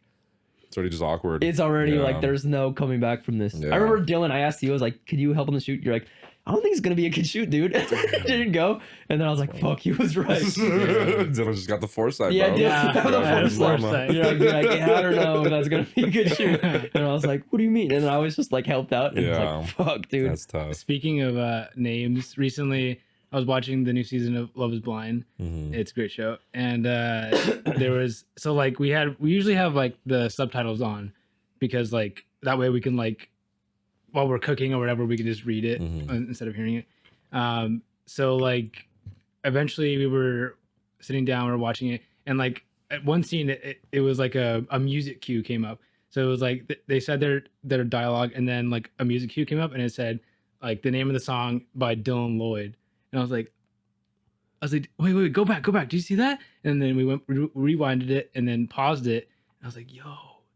It's already just awkward. it's already Yeah. like there's no coming back from this. Yeah. I remember Dylan. I asked you, I was like, could you help on the shoot? You're like, I don't think it's gonna be a good shoot, dude. It didn't go. And then I was like, fuck, he was right. Dylan just got the foresight, Yeah, bro. dude. Yeah, That was the yeah, first foresight. one. You're like, yeah, I don't know if that's gonna be a good shoot. And I was like, what do you mean? And then I was just like helped out. And Yeah. it's like, fuck, dude. That's tough. Speaking of names, recently I was watching the new season of Love Is Blind. Mhm. It's a great show, and there was we usually have like the subtitles on because like that way we can like while we're cooking or whatever we can just read it Mhm. instead of hearing it. So like eventually we were sitting down, we were watching it, and like at one scene it was like a music cue came up. So it was like they said their dialogue, and then like a music cue came up, and it said like the name of the song by Dylan Lloyd, and I was like, wait, go back, do you see that? And then we rewinded it, and then paused it, and I was like, yo,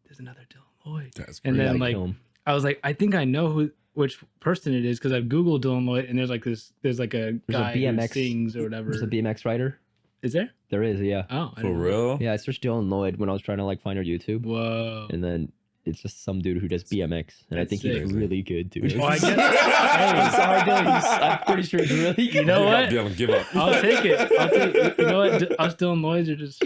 there's another Dylan Lloyd. That's And crazy. then Gotta like kill him. I was like, I think I know which person it is because I've Googled Dylan Lloyd, and there's like a There's a guy who BMX sings or whatever. There's a BMX rider. Is there? There is, yeah. Oh, I For didn't know. real? Yeah, I searched Dylan Lloyd when I was trying to like find her YouTube, Whoa. and then it's just some dude who does BMX, and I That's think sick. he's really good, dude. Well, I guess, I'm sorry, Dylan. I'm pretty sure he's really good. you know what? Dylan, give up. I'll take it. You know what? Us Dylan Lloyds are just.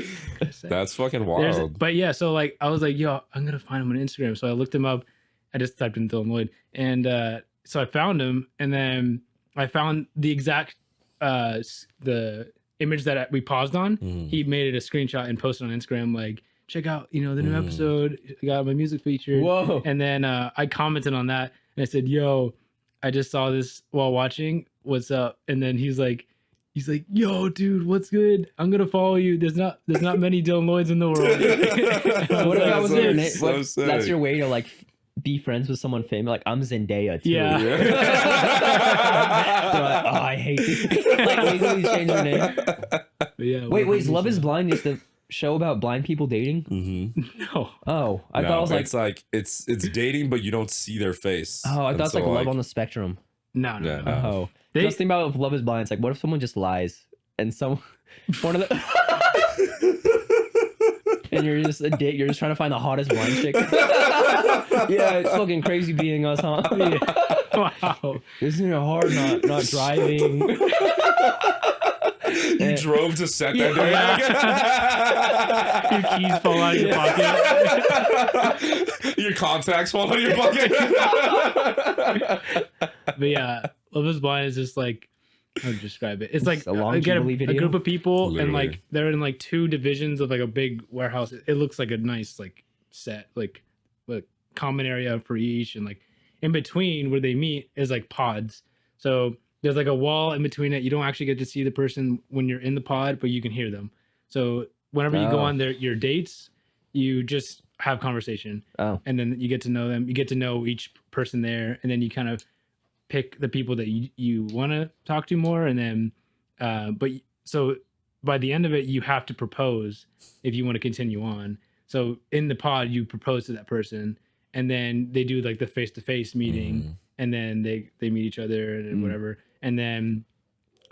That's fucking There's- wild. But yeah, so like I was like, yo, I'm gonna find him on Instagram. So I looked him up. I just typed in Dylan Lloyd, and so I found him, and then I found the exact the image that we paused on. Mhm. He made it a screenshot and posted on Instagram, like, check out, the new episode. I got my music featured. Whoa. And then I commented on that, and I said, yo, I just saw this while watching. What's up? And then he's like, yo, dude, what's good? I'm gonna follow you. There's not many Dylan Lloyds in the world. What if that was your name? So That's sick. your way to like be friends with someone famous. Like I'm Zendaya too. Yeah. They're like, oh, I hate this. Like legally change their name. But yeah, Wait, is Love Is Blind just the show about blind people dating? Mm-hmm. No. Oh, I thought it was like, it's dating, but you don't see their face. oh, I And thought it's so, like Love on the Spectrum. No. Yeah, no. Oh, They- just think about if Love Is Blind. It's like, what if someone just lies and one of the and you're just a date. You're just trying to find the hottest blind chick. Yeah, it's fucking crazy being us, huh? Wow. Isn't it hard not driving? You drove to set that Your keys fall out of your pocket. day. Your contacts fall out of your pocket. But yeah, Love Is Blind is just like, how to describe it? It's like a long get Jubilee a video? group of people, and Literally. like they're in like two divisions of like a big warehouse. It looks like a nice like set, like common area for each, and like in between where they meet is like pods. So there's like a wall in between it. You don't actually get to see the person when you're in the pod, but you can hear them. So whenever you go Oh. on your dates, you just have conversation. Oh, And then you get to know them. You get to know each person there, and then you kind of pick the people that you want to talk to more. And then, so by the end of it, you have to propose if you want to continue on. So in the pod, you propose to that person, and then they do like the face-to-face meeting, and then they meet each other and whatever. And then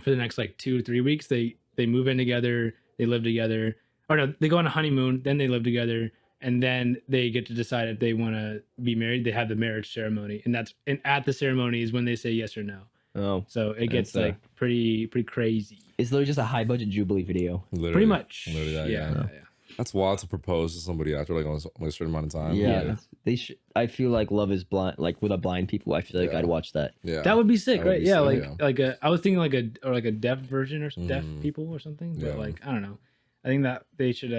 for the next like 2 to 3 weeks, they move in together, they live together. Or no, they go on a honeymoon, then they live together, and then they get to decide if they want to be married. They have the marriage ceremony, and at the ceremony is when they say yes or no. oh, So it gets That's, like pretty crazy. it's literally just a high budget Jubilee video. Literally, Pretty much. Literally that, yeah. yeah. That's wild to propose to somebody after like a certain amount of time. Yeah, they should. I feel like Love Is Blind, like with a blind people. I feel like Yeah. I'd watch that. Yeah. That would be sick, That would right? be Yeah, sick, like I was thinking like a deaf version or deaf Mhm. people or something. But Yeah. like I don't know. I think that they should.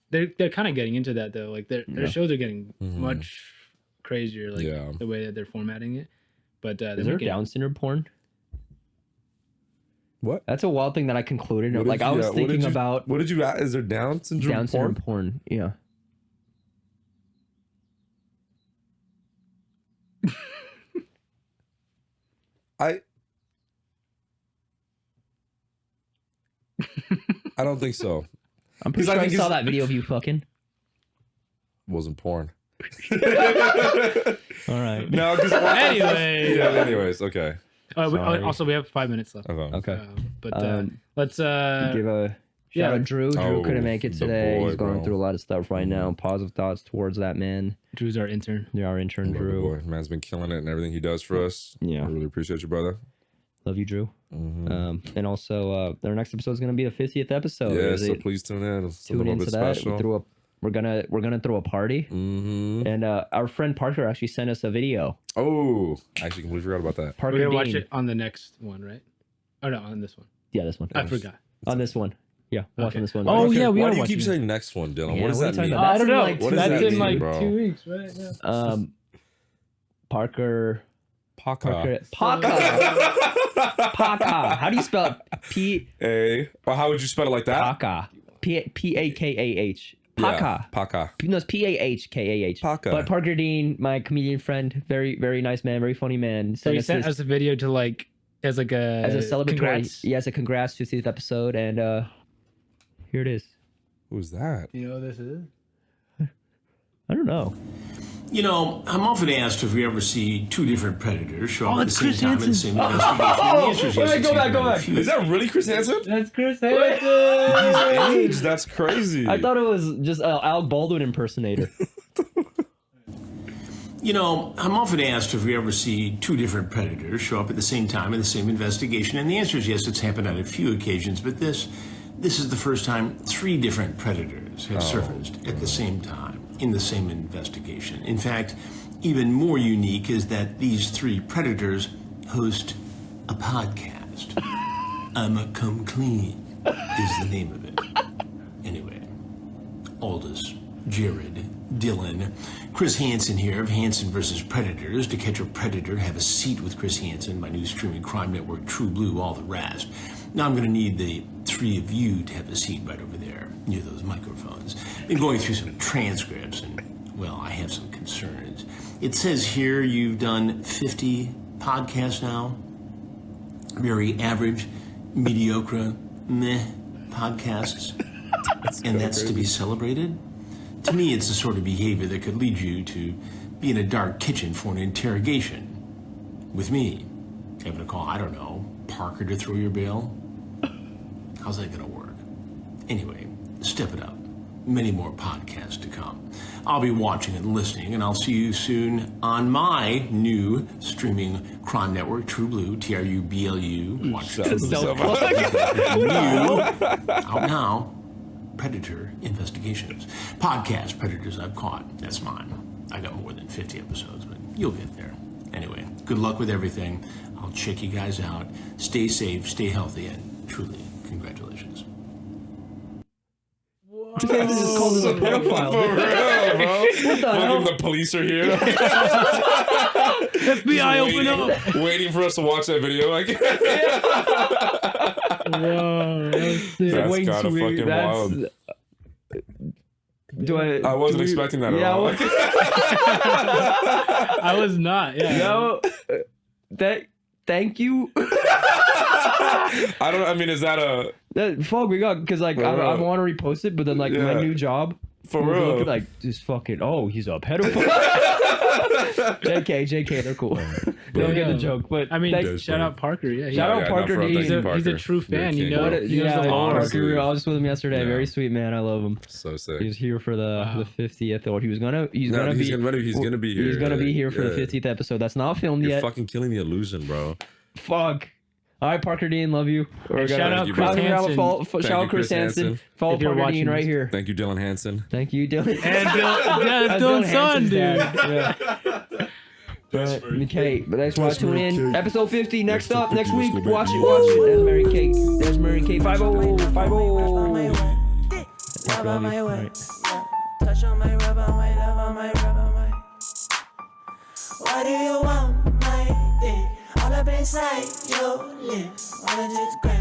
They're kind of getting into that though. Like their shows are getting Mhm. much crazier. Like Yeah. the way that they're formatting it. But Is there Down syndrome porn? What? That's a wild thing that I concluded. What Like did I you- was what thinking did you- about What did you ask? Is there Down syndrome Down porn? syndrome porn. Yeah. I don't think so. I'm pretty 'Cause I sure I think saw it's- that video of you fucking. Wasn't porn. All right. No, because Anyway. Yeah. Anyways, okay. Sorry. Also, we have 5 minutes left. Okay. Okay. But Um, let's Give a yeah. shout out Drew. Drew Oh, couldn't make it the today. boy, He's going bro. through a lot of stuff right now. Positive thoughts towards that man. Drew's our intern. You're our intern, Love the Drew. boy. Man's been killing it and everything he does for us. Yeah. I really appreciate you, brother. Love you, Drew. Mhm. And also, our next episode is going to be the 50th episode. Yeah, Is so it- please tune in. It's tune a little into bit that. special. We're gonna throw a party. Mm-hmm. And our friend Parker actually sent us a video. Oh, I actually completely forgot about that. Parker We're gonna watch Dean. it on the next one, right? Oh no, on this one. Yeah, this one. I forgot. On this one. Yeah, watching Okay. this one. Oh, yeah, we Why are do you watching keep it. saying next one, Dylan? Yeah, what does what are that you mean? talking I don't know. That's in, like, What does That's that in mean, like bro? 2 weeks, right? Yeah. Parker. Paka. Paka. How do you spell it? Well, how would you spell it like that? Paka. Pakah. Yeah, Paka. Paka. No, it's Pahkah. Paka. But Parker Dean, my comedian friend, very, very nice man, very funny man. So he sent this us a video to like as a celebratory. congrats. Yes, a congrats 50th episode, and here it is. Who's that? You know what this is? I don't know. You know, I'm often asked if we ever see two different predators show up at the it's same Chris time in the Hansen. same investigation. And the answer is yes. Wait, it's go back, happened go on a back. few Is that really Chris Hansen? That's Chris Hansen. Age? That's crazy. I thought it was just Alec Baldwin impersonator. You know, I'm often asked if we ever see two different predators show up at the same time in the same investigation, and the answer is yes, it's happened on a few occasions, but this is the first time three different predators have surfaced at the same time in the same investigation. In fact, even more unique is that these three predators host a podcast. Imma Come Clean is the name of it. Anyway, Aldus, Jared, Dylan, Chris Hansen here of Hansen vs. Predators. To catch a predator, have a seat with Chris Hansen, my new streaming crime network, True Blue, all the rest. Now I'm going to need the three of you to have a seat right over there, near those microphones. Been going through some transcripts, and, well, I have some concerns. It says here you've done 50 podcasts now. Very average, mediocre, meh podcasts. And that's to be celebrated? To me, it's the sort of behavior that could lead you to be in a dark kitchen for an interrogation. With me. Having to call, I don't know, Parker to throw your bail? How's that gonna work? Anyway, step it up. Many more podcasts to come. I'll be watching and listening, and I'll see you soon on my new streaming crime network, True Blue, TRUBLU. Watch True Blue. Out now. Predator Investigations. Podcast Predators I've Caught. That's mine. I got more than 50 episodes, but you'll get there. Anyway, good luck with everything. I'll check you guys out. Stay safe, stay healthy, and truly, congratulations. This guy just called us a pedophile. For real, bro. What the hell? The police are here. FBI, open up. Waiting for us to watch that video. Like, Whoa, that's sick. That's Way kinda too weird. fucking wild. I wasn't expecting that at yeah, all. I was not. Yeah. No, thank you. I mean, is that a Fuck, we got because like For I real. want to repost it, but then like my Yeah. new job for was real? looking like just fucking. Oh, he's a pedophile. JK, they're cool. Don't get the joke, but I mean, That's shout funny. out Parker. Yeah, Shout out Parker D. He's a true fan. You know, Parker. he knows yeah, the lore. honestly. I was just with him yesterday. Yeah. Very sweet man. I love him. So sick. He was here for the 50th, or he was gonna No, he's gonna be here. He's gonna be here for Yeah. the 50th episode. That's not filmed You're yet. fucking killing the illusion, bro. Fuck. All right, Parker Dean, love you. And shout out you, Chris brother. Hansen. Shout out Chris Hansen. Follow If you're Parker watching Dean right this. here. Thank you, Dylan Hansen. Thank you, Dylan. And Dylan's son, Hansen's dude. dad. Yeah. Okay, but thanks for tuning in. Episode 50 next up next week. Watch it. There's Mary Kate. There's Mary Kate. 5-0. Rub on my way. Touch on my rub on my love on my rub on my. Why do you want my dick all up inside your lips? Wanna just grab